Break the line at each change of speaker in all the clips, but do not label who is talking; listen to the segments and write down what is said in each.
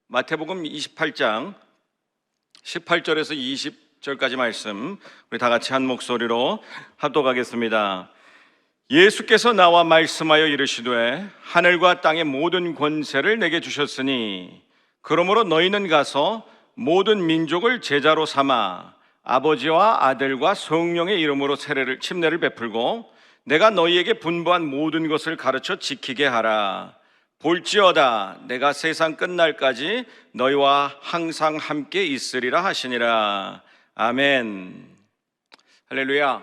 마태복음 28장 18절에서 20절까지 말씀 우리 다 같이 한 목소리로 합독하겠습니다. 예수께서 나와 말씀하여 이르시되 하늘과 땅의 모든 권세를 내게 주셨으니 그러므로 너희는 가서 모든 민족을 제자로 삼아 아버지와 아들과 성령의 이름으로 침례를 베풀고 내가 너희에게 분부한 모든 것을 가르쳐 지키게 하라. 볼지어다 내가 세상 끝날까지 너희와 항상 함께 있으리라 하시니라. 아멘. 할렐루야.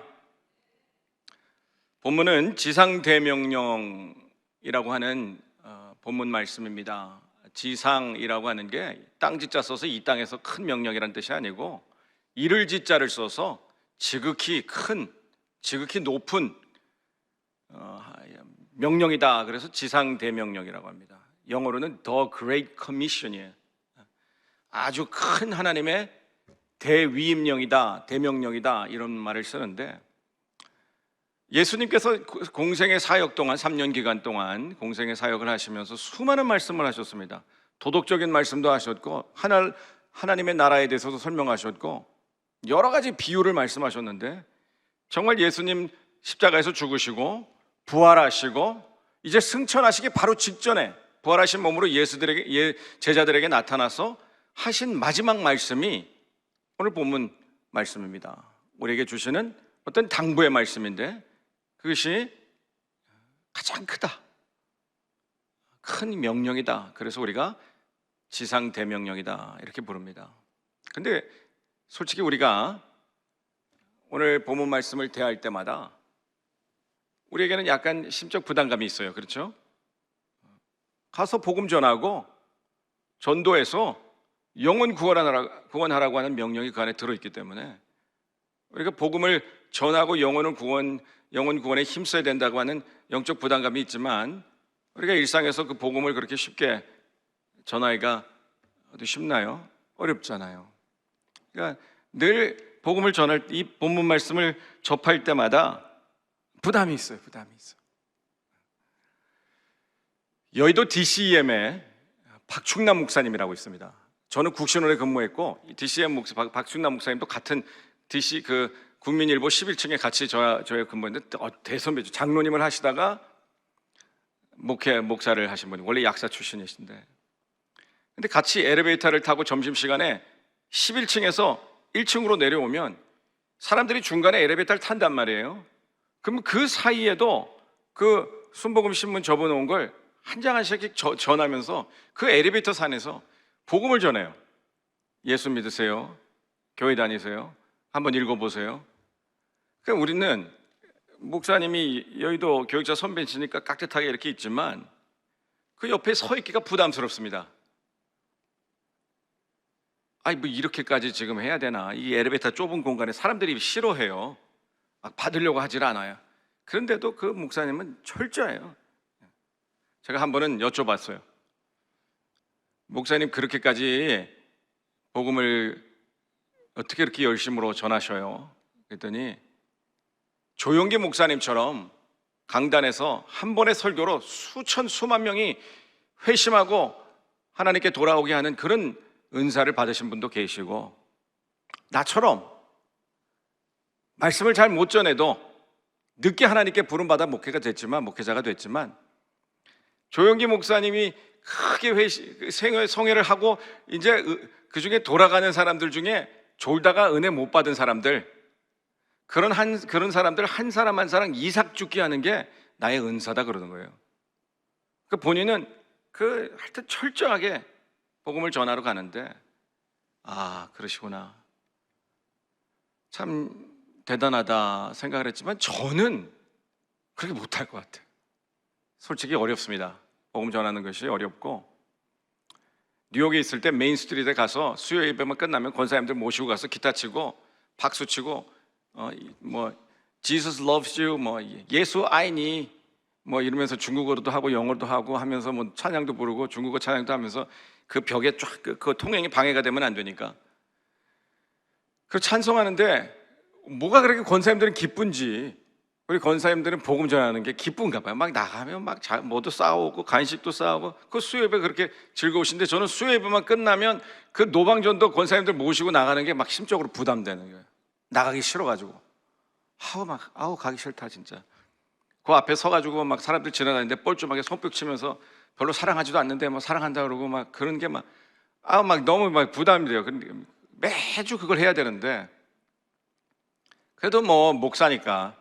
본문은 지상대명령이라고 하는 본문 말씀입니다. 지상이라고 하는 게 땅지자 써서 이 땅에서 큰 명령이라는 뜻이 아니고 이를 지자를 써서 지극히 큰, 지극히 높은 명령이다. 그래서 지상대명령이라고 합니다. 영어로는 The Great Commission이에요. 아주 큰 하나님의 대위임령이다, 대명령이다, 이런 말을 쓰는데, 예수님께서 공생의 사역 동안 3년 기간 동안 공생의 사역을 하시면서 수많은 말씀을 하셨습니다. 도덕적인 말씀도 하셨고 하나님의 나라에 대해서도 설명하셨고 여러 가지 비유를 말씀하셨는데, 정말 예수님 십자가에서 죽으시고 부활하시고 이제 승천하시기 바로 직전에 부활하신 몸으로 제자들에게 나타나서 하신 마지막 말씀이 오늘 본문 말씀입니다. 우리에게 주시는 어떤 당부의 말씀인데, 그것이 가장 크다, 큰 명령이다. 그래서 우리가 지상대명령이다 이렇게 부릅니다. 근데 솔직히 우리가 오늘 본문 말씀을 대할 때마다 우리에게는 약간 심적 부담감이 있어요. 그렇죠? 가서 복음 전하고 전도해서 영혼 구원하라고 하는 명령이 그 안에 들어있기 때문에 우리가 복음을 전하고 영혼 구원에 힘써야 된다고 하는 영적 부담감이 있지만, 우리가 일상에서 그 복음을 그렇게 쉽게 전하기가 쉽나요? 어렵잖아요. 그러니까 늘 복음을 전할 이 본문 말씀을 접할 때마다 부담이 있어요. 여의도 DCEM에 박충남 목사님이라고 있습니다. 저는 국신원에 근무했고 DCEM 박충남 목사님도 같은 DC 국민일보 11층에 같이 저희 근무했는데 대선배죠. 장로님을 하시다가 목사를 하신 분이, 원래 약사 출신이신데, 근데 같이 엘리베이터를 타고 점심시간에 11층에서 1층으로 내려오면 사람들이 중간에 엘리베이터를 탄단 말이에요. 그럼 그 사이에도 그 순복음 신문 접어놓은 걸 한 장 한 장씩 전하면서 그 엘리베이터 산에서 복음을 전해요. 예수 믿으세요, 교회 다니세요, 한번 읽어보세요. 그러니까 우리는 목사님이 여의도 교육자 선배시니까 깍듯하게 이렇게 있지만 그 옆에 서 있기가 부담스럽습니다. 뭐 이렇게까지 지금 해야 되나, 이 엘리베이터 좁은 공간에 사람들이 싫어해요. 막 받으려고 하질 않아요. 그런데도 그 목사님은 철저해요. 제가 한 번은 여쭤봤어요. 목사님, 그렇게까지 복음을 어떻게 이렇게 열심으로 전하셔요? 그랬더니 조용기 목사님처럼 강단에서 한 번의 설교로 수만 명이 회심하고 하나님께 돌아오게 하는 그런 은사를 받으신 분도 계시고, 나처럼 말씀을 잘 못 전해도 늦게 하나님께 부름받아 목회자가 됐지만 조용기 목사님이 크게 성회를 하고 이제 그 중에 돌아가는 사람들 중에 졸다가 은혜 못 받은 사람들, 그런 사람들 한 사람 한 사람 이삭 죽게 하는 게 나의 은사다 그러는 거예요. 그 본인은 하여튼 철저하게 복음을 전하러 가는데, 그러시구나, 참 대단하다 생각을 했지만 저는 그렇게 못할 것 같아요. 솔직히 어렵습니다. 복음 전하는 것이 어렵고, 뉴욕에 있을 때 메인 스트리트에 가서 수요 예배만 끝나면 권사님들 모시고 가서 기타 치고 박수 치고 Jesus loves you, 예수 아이니 이러면서 중국어로도 하고 영어로도 하고 하면서 찬양도 부르고 중국어 찬양도 하면서 그 벽에 쫙 그 통행이 방해가 되면 안 되니까 그 찬송하는데 뭐가 그렇게 권사님들은 기쁜지 우리 권사님들은 복음 전하는 게 기쁜가 봐요. 막 나가면 막 모두 싸우고 간식도 싸우고 그 수요예배 그렇게 즐거우신데 저는 수요예배만 끝나면 그 노방전도 권사님들 모시고 나가는 게 막 심적으로 부담되는 거예요. 나가기 싫어가지고 아우 가기 싫다 진짜. 그 앞에 서가지고 막 사람들 지나다니는데 뻘쭘하게 손뼉 치면서 별로 사랑하지도 않는데 막 사랑한다 그러고 막 그런 게 막 너무 막 부담이 돼요. 근데 매주 그걸 해야 되는데 그래도 뭐 목사니까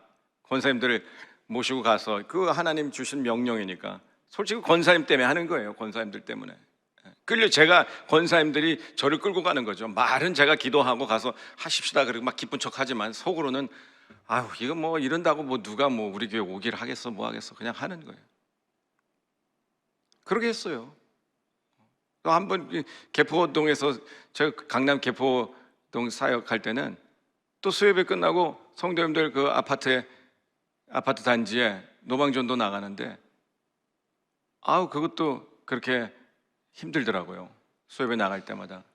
권사님들을 모시고 가서 그 하나님 주신 명령이니까 솔직히 권사님 때문에 하는 거예요. 권사님들 때문에 제가 권사님들이 저를 끌고 가는 거죠. 말은 제가 기도하고 가서 하십시다 그러고 막 기쁜 척하지만 속으로는 아유 이거 뭐 이런다고 뭐 누가 뭐 우리 교회 오기를 하겠어 뭐 하겠어 그냥 하는 거예요. 그러게 했어요. 또 한 번 개포동에서 제가 강남 개포동 사역할 때는 또 수요예배 끝나고 성도님들 그 아파트 단지에 노방전도 나가는데 그것도 그렇게 힘들더라고요. 수요예배 나갈 때마다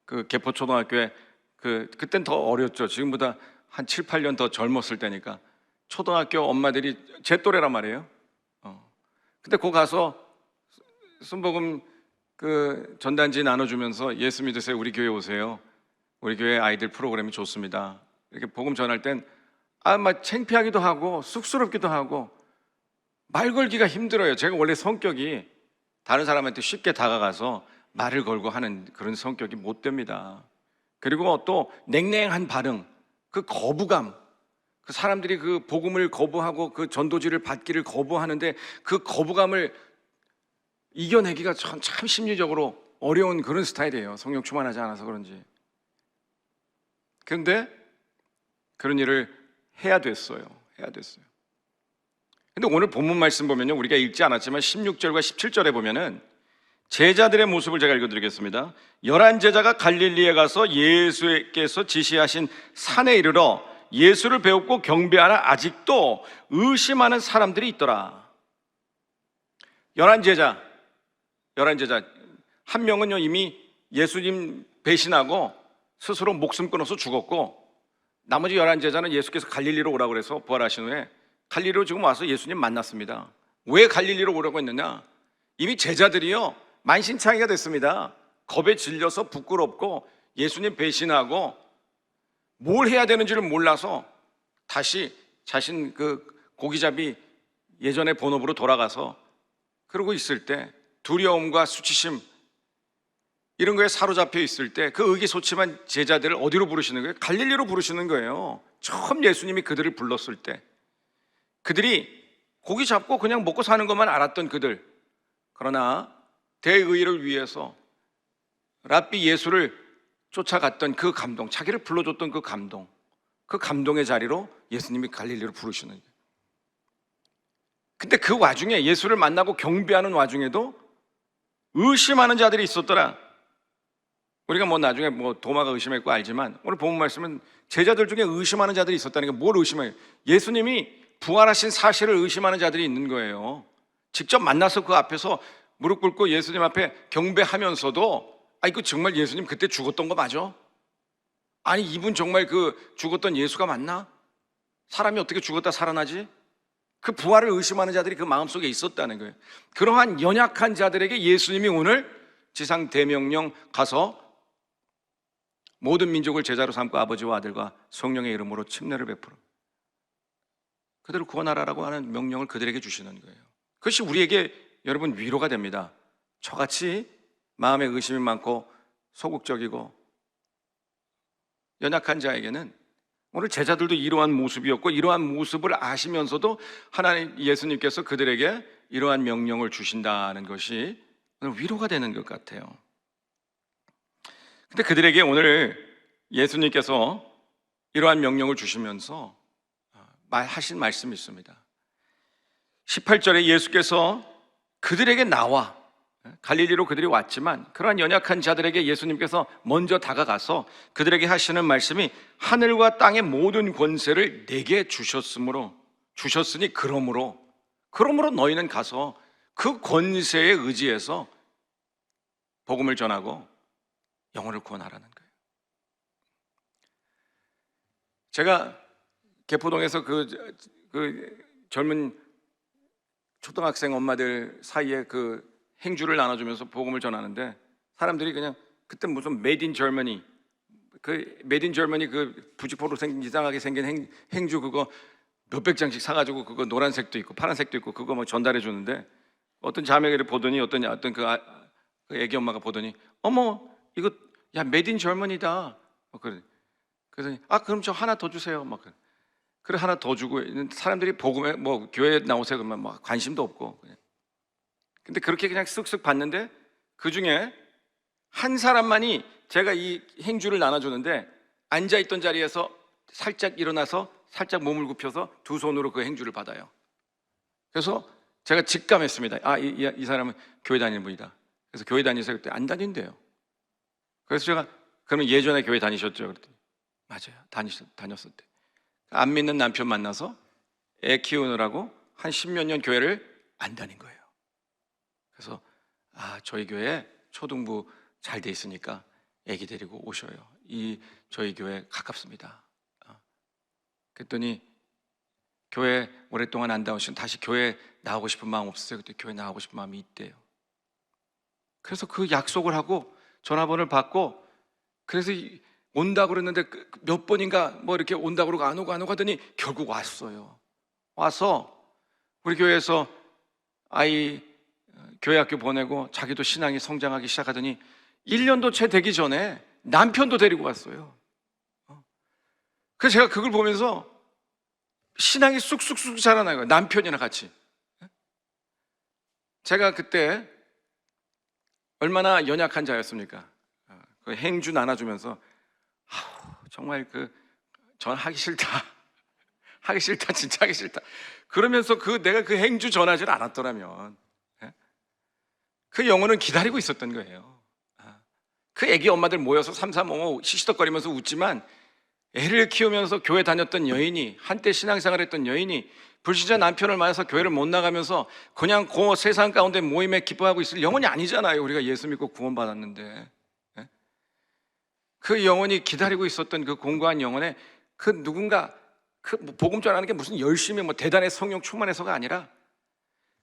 그 개포초등학교에 그땐 더 어렸죠. 지금보다 한 7, 8년 더 젊었을 때니까 초등학교 엄마들이 제 또래란 말이에요. 근데 거기 가서 순복음 그 전단지 나눠주면서 예수 믿으세요. 우리 교회 오세요. 우리 교회 아이들 프로그램이 좋습니다. 이렇게 복음 전할 땐 막 창피하기도 하고 쑥스럽기도 하고 말 걸기가 힘들어요. 제가 원래 성격이 다른 사람한테 쉽게 다가가서 말을 걸고 하는 그런 성격이 못 됩니다. 그리고 또 냉랭한 반응, 그 거부감, 그 사람들이 그 복음을 거부하고 그 전도지를 받기를 거부하는데 그 거부감을 이겨내기가 참 심리적으로 어려운 그런 스타일이에요. 성령 충만하지 않아서 그런지. 그런데 그런 일을 해야 됐어요. 근데 오늘 본문 말씀 보면요, 우리가 읽지 않았지만 16절과 17절에 보면은 제자들의 모습을 제가 읽어드리겠습니다. 11 제자가 갈릴리에 가서 예수께서 지시하신 산에 이르러 예수를 배웠고 경배하나 아직도 의심하는 사람들이 있더라. 11 제자 한 명은요 이미 예수님 배신하고 스스로 목숨 끊어서 죽었고, 나머지 11 제자는 예수께서 갈릴리로 오라고 해서 부활하신 후에 갈릴리로 지금 와서 예수님 만났습니다. 왜 갈릴리로 오라고 했느냐? 이미 제자들이요 만신창이가 됐습니다. 겁에 질려서 부끄럽고 예수님 배신하고 뭘 해야 되는지를 몰라서 다시 자신 그 고기잡이 예전의 본업으로 돌아가서 그러고 있을 때 두려움과 수치심 이런 거에 사로잡혀 있을 때 그 의기소침한 제자들을 어디로 부르시는 거예요? 갈릴리로 부르시는 거예요. 처음 예수님이 그들을 불렀을 때 그들이 고기 잡고 그냥 먹고 사는 것만 알았던 그들, 그러나 대의를 위해서 랍비 예수를 쫓아갔던 그 감동, 자기를 불러줬던 그 감동의 자리로 예수님이 갈릴리로 부르시는 거예요. 근데 그 와중에 예수를 만나고 경배하는 와중에도 의심하는 자들이 있었더라. 우리가 뭐 나중에 뭐 도마가 의심했고 알지만 오늘 본문 말씀은 제자들 중에 의심하는 자들이 있었다는 게 뭘 의심해요? 예수님이 부활하신 사실을 의심하는 자들이 있는 거예요. 직접 만나서 그 앞에서 무릎 꿇고 예수님 앞에 경배하면서도 이거 정말 예수님 그때 죽었던 거 맞아? 아니 이분 정말 그 죽었던 예수가 맞나? 사람이 어떻게 죽었다 살아나지? 그 부활을 의심하는 자들이 그 마음속에 있었다는 거예요. 그러한 연약한 자들에게 예수님이 오늘 지상 대명령 가서 모든 민족을 제자로 삼고 아버지와 아들과 성령의 이름으로 침례를 베풀어 그들을 구원하라라고 하는 명령을 그들에게 주시는 거예요. 그것이 우리에게 여러분 위로가 됩니다. 저같이 마음에 의심이 많고 소극적이고 연약한 자에게는 오늘 제자들도 이러한 모습이었고 이러한 모습을 아시면서도 하나님 예수님께서 그들에게 이러한 명령을 주신다는 것이 오늘 위로가 되는 것 같아요. 근데 그들에게 오늘 예수님께서 이러한 명령을 주시면서 하신 말씀이 있습니다. 18절에 예수께서 그들에게 나와 갈릴리로 그들이 왔지만 그러한 연약한 자들에게 예수님께서 먼저 다가가서 그들에게 하시는 말씀이 하늘과 땅의 모든 권세를 내게 주셨으니 그러므로 너희는 가서 그 권세에 의지해서 복음을 전하고 영혼을 구원하라는 거예요. 제가 개포동에서 그 젊은 초등학생 엄마들 사이에 그 행주를 나눠주면서 복음을 전하는데 사람들이 그냥 그때 무슨 메이드 인 저머니, 그 메이드 인 저머니 그 부직포로 생긴 이상하게 생긴 행주 그거 몇백 장씩 사가지고 그거 노란색도 있고 파란색도 있고 그거 뭐 전달해 주는데 어떤 자매를 보더니 어떤 그 애기 엄마가 보더니 어머 이거 야 메이드 인 저머니다. 그래서 그럼 저 하나 더 주세요. 막 그래 하나 더 주고 사람들이 복음에 뭐 교회 나오세요 그러면 막 관심도 없고 그냥. 근데 그렇게 그냥 쓱쓱 봤는데 그 중에 한 사람만이 제가 이 행주를 나눠주는데 앉아있던 자리에서 살짝 일어나서 살짝 몸을 굽혀서 두 손으로 그 행주를 받아요. 그래서 제가 직감했습니다. 이 사람은 교회 다니는 분이다. 그래서 교회 다니세요? 그때 안 다닌대요. 그래서 제가 그러면 예전에 교회 다니셨죠? 그랬더니 맞아요. 다녔었대. 안 믿는 남편 만나서 애 키우느라고 한 10몇 년 교회를 안 다닌 거예요. 그래서 저희 교회 초등부 잘 돼 있으니까 애기 데리고 오셔요. 저희 교회 가깝습니다. 그랬더니 교회 오랫동안 안 나오시면 다시 교회 나오고 싶은 마음 없으세요? 그때 교회 나오고 싶은 마음이 있대요. 그래서 그 약속을 하고 전화번호를 받고 그래서 온다고 그랬는데 몇 번인가 뭐 이렇게 온다고 그러고 안 오고 하더니 결국 왔어요. 와서 우리 교회에서 아이 교회 학교 보내고 자기도 신앙이 성장하기 시작하더니 1년도 채 되기 전에 남편도 데리고 왔어요. 그래서 제가 그걸 보면서 신앙이 쑥쑥쑥 자라나는 거예요. 남편이랑 같이. 제가 그때 얼마나 연약한 자였습니까? 그 행주 나눠주면서 정말 전 하기 싫다. 하기 싫다. 진짜 하기 싫다. 그러면서 내가 그 행주 전하지 않았더라면 그 영혼은 기다리고 있었던 거예요. 그 애기 엄마들 모여서 삼삼오오 시시덕거리면서 웃지만 애를 키우면서 교회 다녔던 여인이 한때 신앙생활 했던 여인이 불신자 남편을 만나서 교회를 못 나가면서 그냥 그 세상 가운데 모임에 기뻐하고 있을 영혼이 아니잖아요. 우리가 예수 믿고 구원받았는데 그 영혼이 기다리고 있었던 그 공고한 영혼에 그 누군가 복음 전하는 게 무슨 열심히 대단히 성령 충만해서가 아니라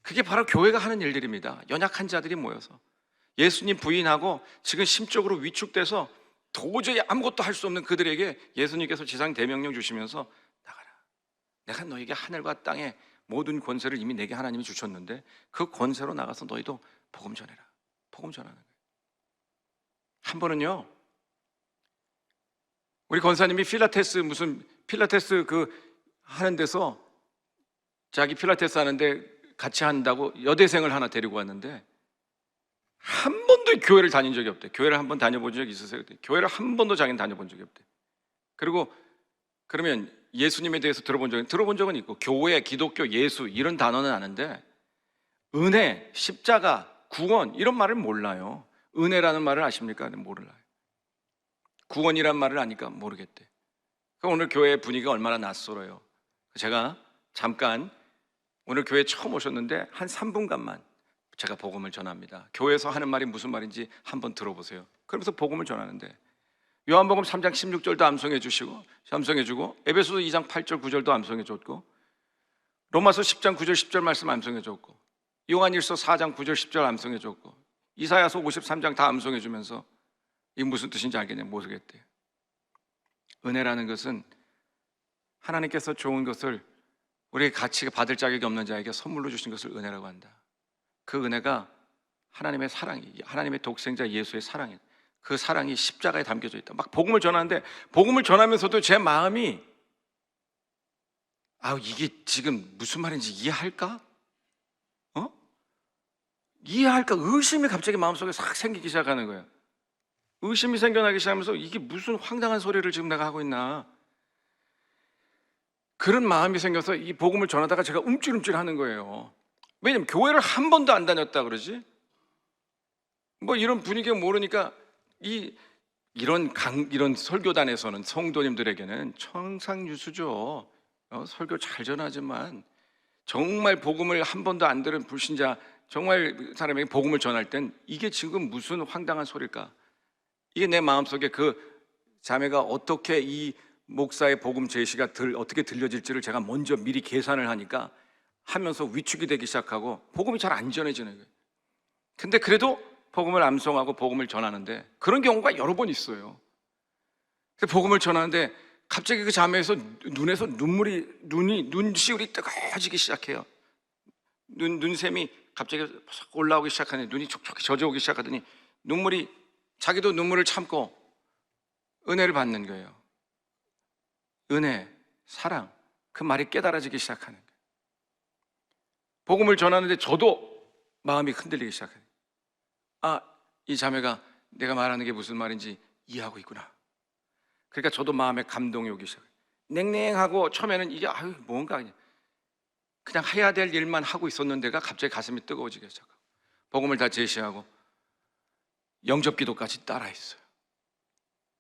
그게 바로 교회가 하는 일들입니다. 연약한 자들이 모여서 예수님 부인하고 지금 심적으로 위축돼서 도저히 아무것도 할 수 없는 그들에게 예수님께서 지상 대명령 주시면서 나가라. 내가 너에게 하늘과 땅의 모든 권세를 이미 내게 하나님이 주셨는데 그 권세로 나가서 너희도 복음 전해라. 복음 전하는 거예요. 한 번은요, 우리 권사님이 필라테스 하는 데서 자기 필라테스 하는데 같이 한다고 여대생을 하나 데리고 왔는데 한 번도 교회를 다닌 적이 없대. 교회를 한 번 다녀본 적이 있으세요? 교회를 한 번도 자기는 다녀본 적이 없대. 그리고 그러면 예수님에 대해서 들어본 적은 있고 교회, 기독교, 예수 이런 단어는 아는데 은혜, 십자가, 구원 이런 말을 몰라요. 은혜라는 말을 아십니까? 몰라요. 구원이란 말을 아니까 모르겠대. 오늘 교회 분위기가 얼마나 낯설어요. 제가 잠깐 오늘 교회 처음 오셨는데 한 3분간만 제가 복음을 전합니다. 교회에서 하는 말이 무슨 말인지 한번 들어보세요. 그러면서 복음을 전하는데 요한복음 3장 16절도 암송해 주고 에베소서 2장 8절 9절도 암송해 줬고 로마서 10장 9절 10절 말씀 암송해 줬고 요한일서 4장 9절 10절 암송해 줬고 이사야서 53장 다 암송해 주면서 이게 무슨 뜻인지 알겠냐 모르겠대요. 은혜라는 것은 하나님께서 좋은 것을 우리의 가치가 받을 자격이 없는 자에게 선물로 주신 것을 은혜라고 한다. 그 은혜가 하나님의 사랑이, 하나님의 독생자 예수의 사랑이, 그 사랑이 십자가에 담겨져 있다. 막 복음을 전하는데 복음을 전하면서도 제 마음이 이게 지금 무슨 말인지 이해할까? 이해할까? 의심이 갑자기 마음속에 싹 생기기 시작하는 거예요. 의심이 생겨나기 시작하면서 이게 무슨 황당한 소리를 지금 내가 하고 있나? 그런 마음이 생겨서 이 복음을 전하다가 제가 움찔움찔 하는 거예요. 왜냐면 교회를 한 번도 안 다녔다 그러지? 이런 분위기가 모르니까 이런 설교단에서는 성도님들에게는 청상유수죠. 설교 잘 전하지만 정말 복음을 한 번도 안 들은 불신자 정말 사람에게 복음을 전할 땐 이게 지금 무슨 황당한 소리일까? 이게 내 마음속에 그 자매가 어떻게 이 목사의 복음 제시가 어떻게 들려질지를 제가 먼저 미리 계산을 하면서 위축이 되기 시작하고 복음이 잘 안 전해지는 거예요. 근데 그래도 복음을 암송하고 복음을 전하는데 그런 경우가 여러 번 있어요. 복음을 전하는데 갑자기 그 자매에서 눈에서 눈시울이 뜨거워지기 시작해요. 눈샘이 갑자기 올라오기 시작하니 눈이 촉촉히 젖어오기 시작하더니 자기도 눈물을 참고 은혜를 받는 거예요. 은혜, 사랑, 그 말이 깨달아지기 시작하는 거예요. 복음을 전하는데 저도 마음이 흔들리기 시작해요. 이 자매가 내가 말하는 게 무슨 말인지 이해하고 있구나. 그러니까 저도 마음에 감동이 오기 시작해요. 냉랭하고 처음에는 이게 뭔가 그냥 해야 될 일만 하고 있었는데가 갑자기 가슴이 뜨거워지기 시작하고 복음을 다 제시하고 영접 기도까지 따라했어요.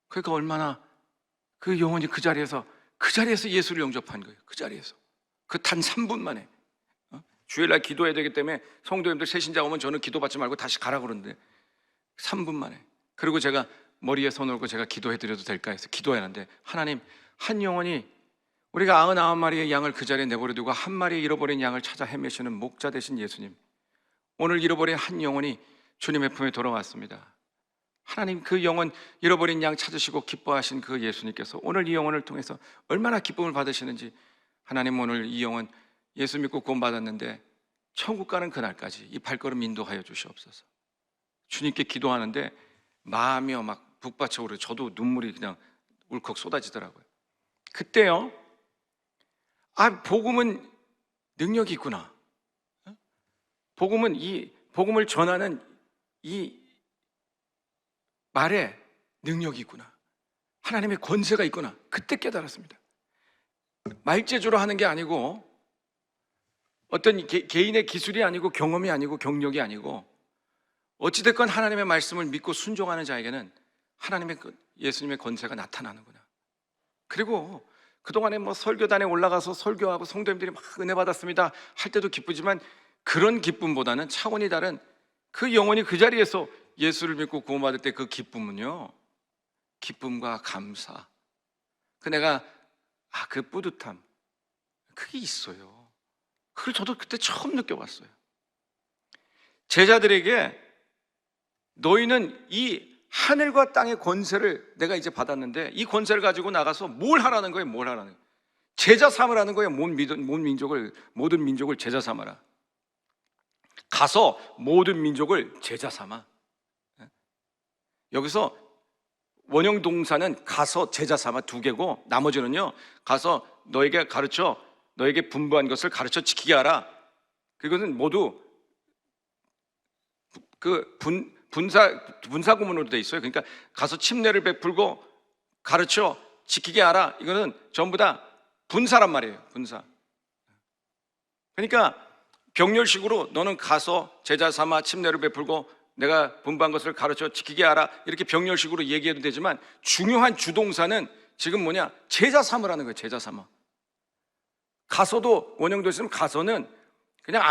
그러니까 얼마나 그 영혼이 그 자리에서 예수를 영접한 거예요. 그 자리에서 그 단 3분 만에. 주일날 기도해야 되기 때문에 성도님들 새신자 오면 저는 기도받지 말고 다시 가라 그러는데 3분 만에. 그리고 제가 머리에 손 얹고 제가 기도해드려도 될까 해서 기도하는데 하나님, 한 영혼이 우리가 99마리의 양을 그 자리에 내버려 두고 한 마리의 잃어버린 양을 찾아 헤매시는 목자 되신 예수님, 오늘 잃어버린 한 영혼이 주님의 품에 돌아왔습니다. 하나님, 그 영혼 잃어버린 양 찾으시고 기뻐하신 그 예수님께서 오늘 이 영혼을 통해서 얼마나 기쁨을 받으시는지, 하나님 오늘 이 영혼 예수 믿고 구원받았는데 천국 가는 그날까지 이 발걸음 인도하여 주시옵소서. 주님께 기도하는데 마음이 막 북받쳐 오르고 저도 눈물이 그냥 울컥 쏟아지더라고요. 그때요, 복음은 능력이 있구나. 복음을 전하는 이 말에 능력이 있구나. 하나님의 권세가 있구나. 그때 깨달았습니다. 말재주로 하는 게 아니고 어떤 개인의 기술이 아니고 경험이 아니고 경력이 아니고 어찌됐건 하나님의 말씀을 믿고 순종하는 자에게는 하나님의 예수님의 권세가 나타나는구나. 그리고 그동안에 설교단에 올라가서 설교하고 성도님들이 막 은혜 받았습니다 할 때도 기쁘지만 그런 기쁨보다는 차원이 다른 그 영혼이 그 자리에서 예수를 믿고 구원받을 때 그 기쁨은요, 기쁨과 감사, 그 뿌듯함, 그게 있어요. 그걸 저도 그때 처음 느껴봤어요. 제자들에게 너희는 이 하늘과 땅의 권세를 내가 이제 받았는데 이 권세를 가지고 나가서 뭘 하라는 거예요? 제자 삼으라는 거예요. 모든 민족을 제자 삼아라. 가서 모든 민족을 제자 삼아. 여기서 원형 동사는 가서 제자 삼아 2개고 나머지는요, 가서 너에게 분부한 것을 가르쳐 지키게 하라. 그것은 모두 분사 구문으로 되어 있어요. 그러니까 가서 침례를 베풀고 가르쳐 지키게 하라. 이거는 전부 다 분사란 말이에요. 분사. 그러니까 병렬식으로 너는 가서 제자 삼아 침례를 베풀고 내가 분부한 것을 가르쳐 지키게 하라. 이렇게 병렬식으로 얘기해도 되지만 중요한 주동사는 지금 제자 삼으라는 거예요. 제자 삼아. 가서도 원형도 있으면 가서는 그냥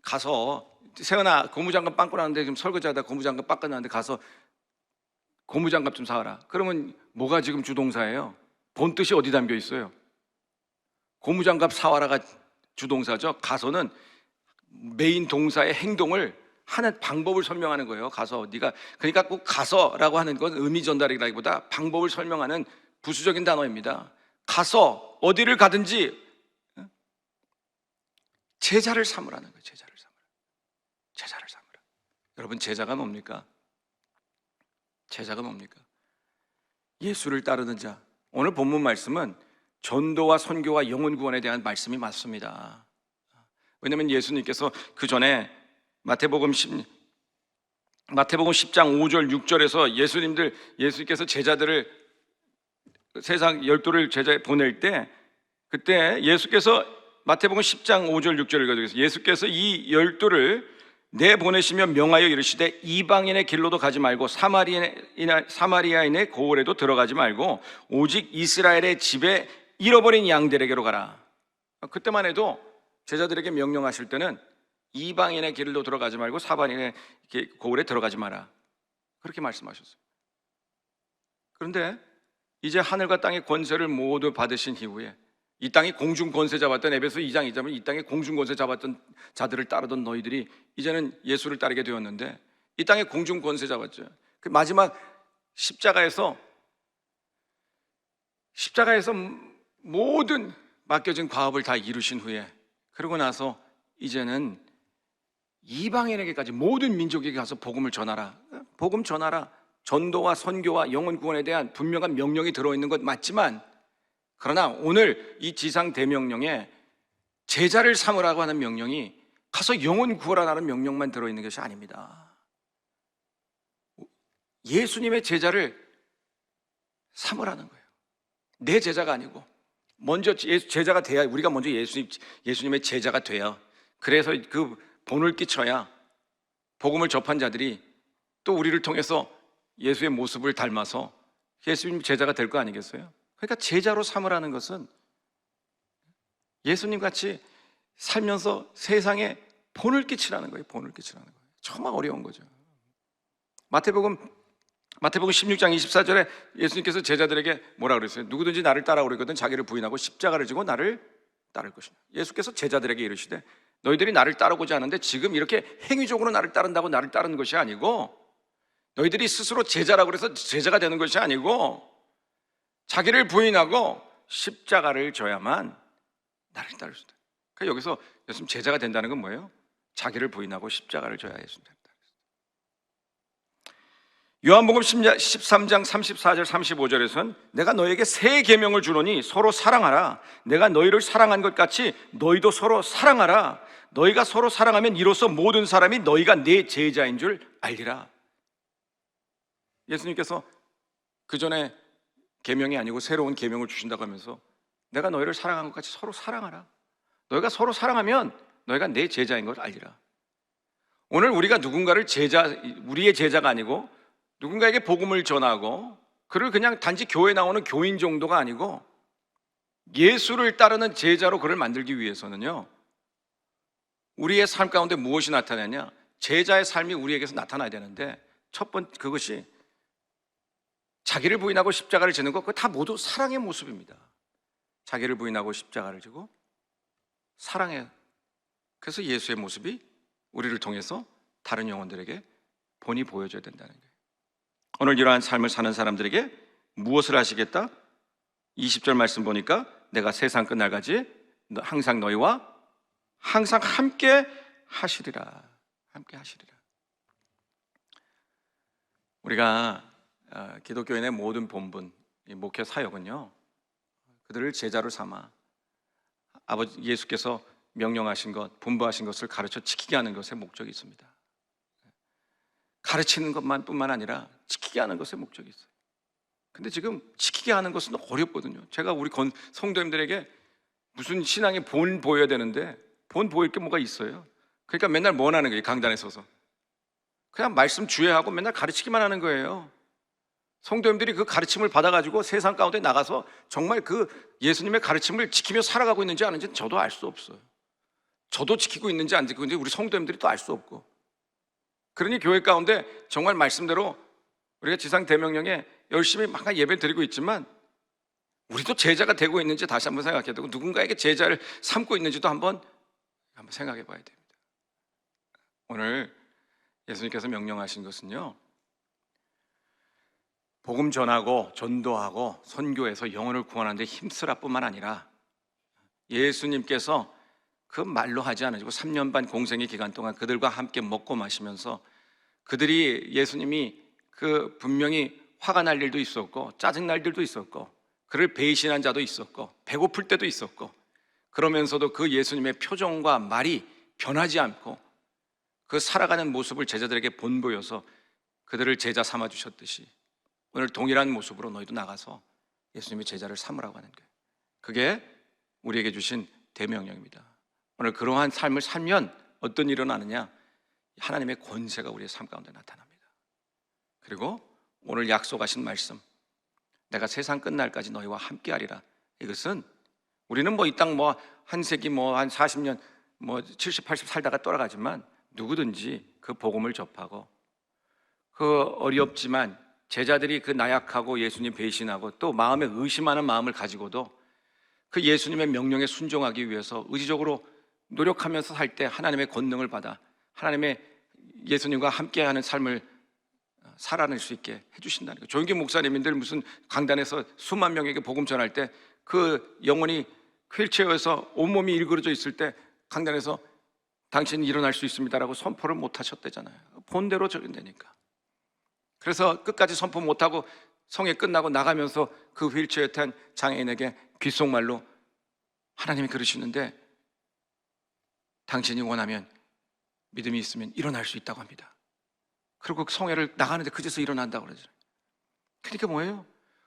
가서 세연아 고무장갑 빵꾸 나는데 지금 설거지하다 고무장갑 빵꾸 나는데 가서 고무장갑 좀 사와라. 그러면 뭐가 지금 주동사예요? 본 뜻이 어디 담겨 있어요? 고무장갑 사와라가 주동사죠. 가서는 메인 동사의 행동을 하는 방법을 설명하는 거예요. 그러니까 꼭 가서라고 하는 건 의미 전달이라기보다 방법을 설명하는 부수적인 단어입니다. 가서 어디를 가든지 제자를 삼으라는 거예요. 제자를 삼으라. 여러분, 제자가 뭡니까? 예수를 따르는 자. 오늘 본문 말씀은 전도와 선교와 영혼 구원에 대한 말씀이 맞습니다. 왜냐하면 예수님께서 그 전에 마태복음 10장 5절 6절에서 예수님께서 제자들을 세상 12를 제자에 보낼 때, 그때 예수께서 마태복음 10장 5절 6절을 가지고 예수께서 이 12를 내보내시며 명하여 이르시되 이방인의 길로도 가지 말고 사마리아인의 고을에도 들어가지 말고 오직 이스라엘의 집에 잃어버린 양들에게로 가라. 그때만 해도 제자들에게 명령하실 때는 이방인의 길로 들어가지 말고 사마리아인의 고을에 들어가지 마라, 그렇게 말씀하셨어요. 그런데 이제 하늘과 땅의 권세를 모두 받으신 이후에 이 땅에 공중 권세 잡았던 에베소 2장 2절은 이 땅에 공중 권세 잡았던 자들을 따르던 너희들이 이제는 예수를 따르게 되었는데 이 땅에 공중 권세 잡았죠. 그 마지막 십자가에서 모든 맡겨진 과업을 다 이루신 후에 그러고 나서 이제는 이방인에게까지 모든 민족에게 가서 복음을 전하라. 복음 전하라. 전도와 선교와 영혼 구원에 대한 분명한 명령이 들어있는 것 맞지만 그러나 오늘 이 지상 대명령에 제자를 삼으라고 하는 명령이 가서 영혼 구하라는 명령만 들어있는 것이 아닙니다. 예수님의 제자를 삼으라는 거예요. 내 제자가 아니고 먼저 제자가 돼야 우리가 먼저 예수님의 제자가 돼야 그래서 그 본을 끼쳐야 복음을 접한 자들이 또 우리를 통해서 예수의 모습을 닮아서 예수님 제자가 될 거 아니겠어요? 그러니까 제자로 삼으라는 것은 예수님 같이 살면서 세상에 본을 끼치라는 거예요. 본을 끼치라는 거예요. 정말 어려운 거죠. 마태복음 16장 24절에 예수님께서 제자들에게 뭐라 그랬어요? 누구든지 나를 따라오려거든 자기를 부인하고 십자가를 지고 나를 따를 것이다. 예수께서 제자들에게 이르시되 너희들이 나를 따르고자 하는데 지금 이렇게 행위적으로 나를 따른다고 나를 따르는 것이 아니고 너희들이 스스로 제자라고 해서 제자가 되는 것이 아니고 자기를 부인하고 십자가를 져야만 나를 따를 수 있다. 그러니까 여기서 예수님 제자가 된다는 건 뭐예요? 자기를 부인하고 십자가를 져야 예수님 된다. 요한복음 13장 34절 35절에서는 내가 너에게 새 계명을 주노니 서로 사랑하라. 내가 너희를 사랑한 것 같이 너희도 서로 사랑하라. 너희가 서로 사랑하면 이로써 모든 사람이 너희가 내 제자인 줄 알리라. 예수님께서 그 전에 계명이 아니고 새로운 계명을 주신다고 하면서 내가 너희를 사랑한 것 같이 서로 사랑하라. 너희가 서로 사랑하면 너희가 내 제자인 걸 알리라. 오늘 우리가 누군가를 우리의 제자가 아니고 누군가에게 복음을 전하고 그를 그냥 단지 교회에 나오는 교인 정도가 아니고 예수를 따르는 제자로 그를 만들기 위해서는요, 우리의 삶 가운데 무엇이 나타나냐? 제자의 삶이 우리에게서 나타나야 되는데 첫 번째 그것이 자기를 부인하고 십자가를 지는 것, 그거 다 모두 사랑의 모습입니다. 자기를 부인하고 십자가를 지고 사랑해요. 그래서 예수의 모습이 우리를 통해서 다른 영혼들에게 본이 보여줘야 된다는 거예요. 오늘 이러한 삶을 사는 사람들에게 무엇을 하시겠다? 20절 말씀 보니까 내가 세상 끝날까지 항상 너희와 항상 함께 하시리라. 함께 하시리라. 우리가 기독교인의 모든 본분, 목회 사역은요, 그들을 제자로 삼아 아버지 예수께서 명령하신 것, 분부하신 것을 가르쳐 지키게 하는 것에 목적이 있습니다. 가르치는 것만 뿐만 아니라 지키게 하는 것에 목적이 있어요. 근데 지금 지키게 하는 것은 어렵거든요. 제가 우리 성도님들에게 무슨 신앙의 본 보여야 되는데 본 보일 게 뭐가 있어요? 그러니까 맨날 뭐 하는 거예요? 강단에 서서 그냥 말씀 주의하고 맨날 가르치기만 하는 거예요. 성도님들이 그 가르침을 받아가지고 세상 가운데 나가서 정말 그 예수님의 가르침을 지키며 살아가고 있는지 아닌지 저도 알 수 없어요. 저도 지키고 있는지 안 지키고 있는지 우리 성도님들이 또 알 수 없고, 그러니 교회 가운데 정말 말씀대로 우리가 지상 대명령에 열심히 막 예배 드리고 있지만 우리도 제자가 되고 있는지 다시 한번 생각해야 되고 누군가에게 제자를 삼고 있는지도 한번 생각해 봐야 됩니다. 오늘 예수님께서 명령하신 것은요, 복음 전하고 전도하고 선교해서 영혼을 구원하는 데 힘쓰라 뿐만 아니라 예수님께서 그 말로 하지 않으시고 3년 반 공생의 기간 동안 그들과 함께 먹고 마시면서 그들이 예수님이 그 분명히 화가 날 일도 있었고 짜증 날 일도 있었고 그를 배신한 자도 있었고 배고플 때도 있었고, 그러면서도 그 예수님의 표정과 말이 변하지 않고 그 살아가는 모습을 제자들에게 본보여서 그들을 제자 삼아 주셨듯이 오늘 동일한 모습으로 너희도 나가서 예수님의 제자를 삼으라고 하는 거예요. 그게 우리에게 주신 대명령입니다. 오늘 그러한 삶을 살면 어떤 일이 일어나느냐? 하나님의 권세가 우리의 삶 가운데 나타납니다. 그리고 오늘 약속하신 말씀, 내가 세상 끝날까지 너희와 함께하리라. 이것은 우리는 이 땅 한 세기 한 40년 70, 80 살다가 돌아가지만 누구든지 그 복음을 접하고 그 어렵지만 제자들이 그 나약하고 예수님 배신하고 또 마음에 의심하는 마음을 가지고도 그 예수님의 명령에 순종하기 위해서 의지적으로 노력하면서 살 때 하나님의 권능을 받아 하나님의 예수님과 함께하는 삶을 살아낼 수 있게 해주신다는 거예요. 조영기 목사님들 무슨 강단에서 수만 명에게 복음 전할 때 그 영혼이 휠체어에서 온몸이 일그러져 있을 때 강단에서 당신은 일어날 수 있습니다라고 선포를 못 하셨대잖아요. 본대로 적용되니까. 그래서 끝까지 선포 못하고 성회 끝나고 나가면서 그 휠체어에 탄 장애인에게 귓속말로 하나님이 그러시는데 당신이 원하면 믿음이 있으면 일어날 수 있다고 합니다. 그리고 성회를 나가는데 그제서 일어난다고 그러죠. 그러니까 뭐예요?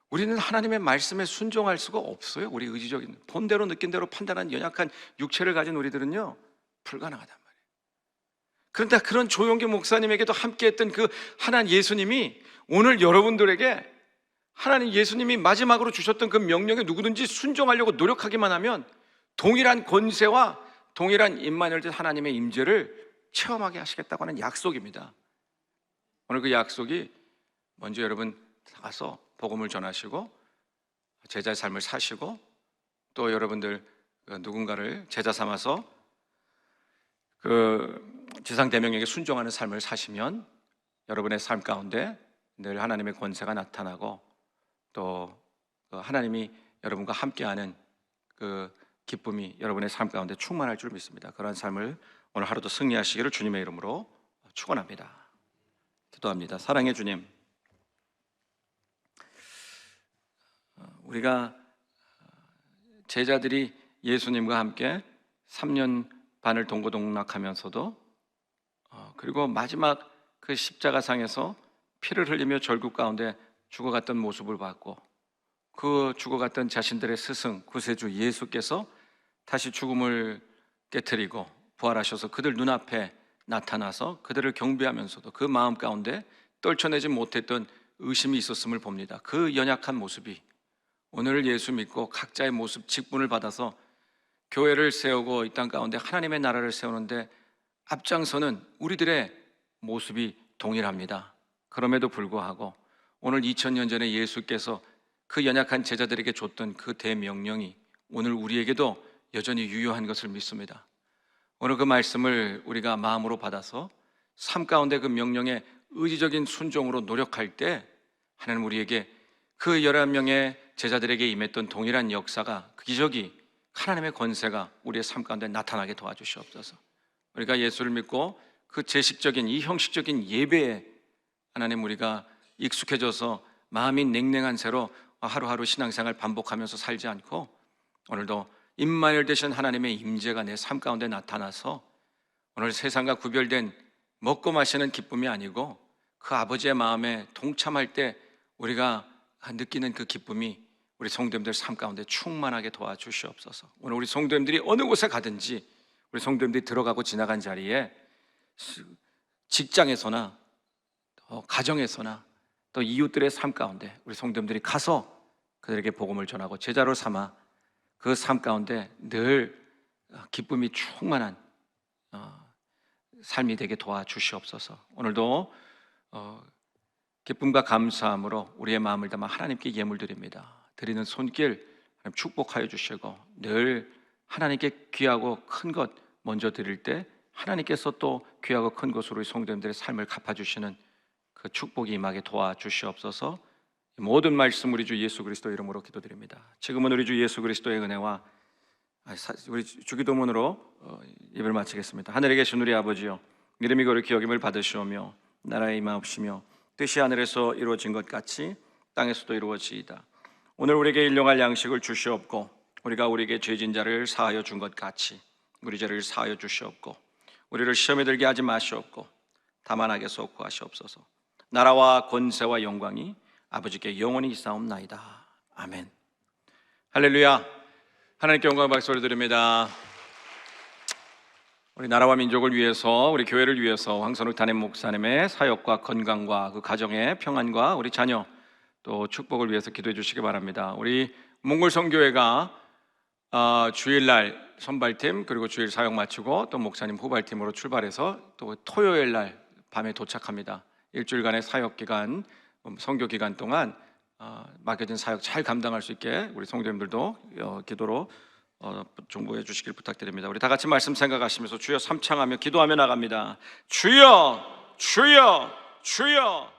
우리는 하나님의 말씀에 순종할 수가 없어요. 우리 의지적인 본대로 느낀 대로 판단한 연약한 육체를 가진 우리들은요 불가능하단 말이에요. 그런데 그런 조용기 목사님에게도 함께했던 그 하나님 예수님이 오늘 여러분들에게 하나님 예수님이 마지막으로 주셨던 그 명령에 누구든지 순종하려고 노력하기만 하면 동일한 권세와 동일한 임만을 든 하나님의 임재를 체험하게 하시겠다고 하는 약속입니다. 오늘 그 약속이 먼저 여러분 가서 복음을 전하시고 제자의 삶을 사시고 또 여러분들 누군가를 제자 삼아서 그 지상대명에게 순종하는 삶을 사시면 여러분의 삶 가운데 늘 하나님의 권세가 나타나고 또 하나님이 여러분과 함께하는 그 기쁨이 여러분의 삶 가운데 충만할 줄 믿습니다. 그러한 삶을 오늘 하루도 승리하시기를 주님의 이름으로 축원합니다. 기도합니다. 사랑의 주님, 우리가 제자들이 예수님과 함께 3년 반을 동고동락하면서도 그리고 마지막 그 십자가상에서 피를 흘리며 절국 가운데 죽어갔던 모습을 봤고 그 죽어갔던 자신들의 스승 구세주 예수께서 다시 죽음을 깨트리고 부활하셔서 그들 눈앞에 나타나서 그들을 경배하면서도 그 마음 가운데 떨쳐내지 못했던 의심이 있었음을 봅니다. 그 연약한 모습이 오늘 예수 믿고 각자의 모습 직분을 받아서 교회를 세우고 이 땅 가운데 하나님의 나라를 세우는데 앞장서는 우리들의 모습이 동일합니다. 그럼에도 불구하고 오늘 2000년 전에 예수께서 그 연약한 제자들에게 줬던 그 대명령이 오늘 우리에게도 여전히 유효한 것을 믿습니다. 오늘 그 말씀을 우리가 마음으로 받아서 삶 가운데 그 명령에 의지적인 순종으로 노력할 때 하나님 우리에게 그 11명의 제자들에게 임했던 동일한 역사가 그 기적이 하나님의 권세가 우리의 삶 가운데 나타나게 도와주시옵소서. 우리가 예수를 믿고 그 제식적인 이 형식적인 예배에 하나님 우리가 익숙해져서 마음이 냉랭한 채로 하루하루 신앙생활 반복하면서 살지 않고 오늘도 임마nu엘 되신 하나님의 임재가 내 삶 가운데 나타나서 오늘 세상과 구별된 먹고 마시는 기쁨이 아니고 그 아버지의 마음에 동참할 때 우리가 느끼는 그 기쁨이 우리 성도님들 삶 가운데 충만하게 도와주시옵소서. 오늘 우리 성도님들이 어느 곳에 가든지 우리 성도님들이 들어가고 지나간 자리에 직장에서나 가정에서나 또 이웃들의 삶 가운데 우리 성도님들이 가서 그들에게 복음을 전하고 제자로 삼아 그 삶 가운데 늘 기쁨이 충만한 삶이 되게 도와주시옵소서. 오늘도 기쁨과 감사함으로 우리의 마음을 담아 하나님께 예물드립니다. 드리는 손길 축복하여 주시고 늘 하나님께 귀하고 큰 것 먼저 드릴 때 하나님께서 또 귀하고 큰 것으로 우리 성도님들의 삶을 갚아주시는 그 축복이 임하게 도와주시옵소서. 모든 말씀 우리 주 예수 그리스도 이름으로 기도드립니다. 지금은 우리 주 예수 그리스도의 은혜와 우리 주기도문으로 예배를 마치겠습니다. 하늘에 계신 우리 아버지여, 이름이 거룩히 여김을 받으시오며 나라에 임하옵시며 뜻이 하늘에서 이루어진 것 같이 땅에서도 이루어지이다. 오늘 우리에게 일용할 양식을 주시옵고 우리가 우리에게 죄진 자를 사하여 준 것 같이 우리 죄를 사하여 주시옵고 우리를 시험에 들게 하지 마시옵고 다만 악에서 구하시옵소서. 나라와 권세와 영광이 아버지께 영원히 있사옵나이다. 아멘. 할렐루야. 하나님께 영광과 박수를 드립니다. 우리 나라와 민족을 위해서, 우리 교회를 위해서 황선욱 담임 목사님의 사역과 건강과 그 가정의 평안과 우리 자녀 또 축복을 위해서 기도해 주시기 바랍니다. 우리 몽골성교회가 주일날 선발팀 그리고 주일 사역 마치고 또 목사님 후발팀으로 출발해서 또 토요일날 밤에 도착합니다. 일주일간의 사역 기간 선교 기간 동안 맡겨진 사역 잘 감당할 수 있게 우리 성도님들도 기도로 중보해 주시길 부탁드립니다. 우리 다 같이 말씀 생각하시면서 주여 삼창하며 기도하며 나갑니다. 주여, 주여, 주여.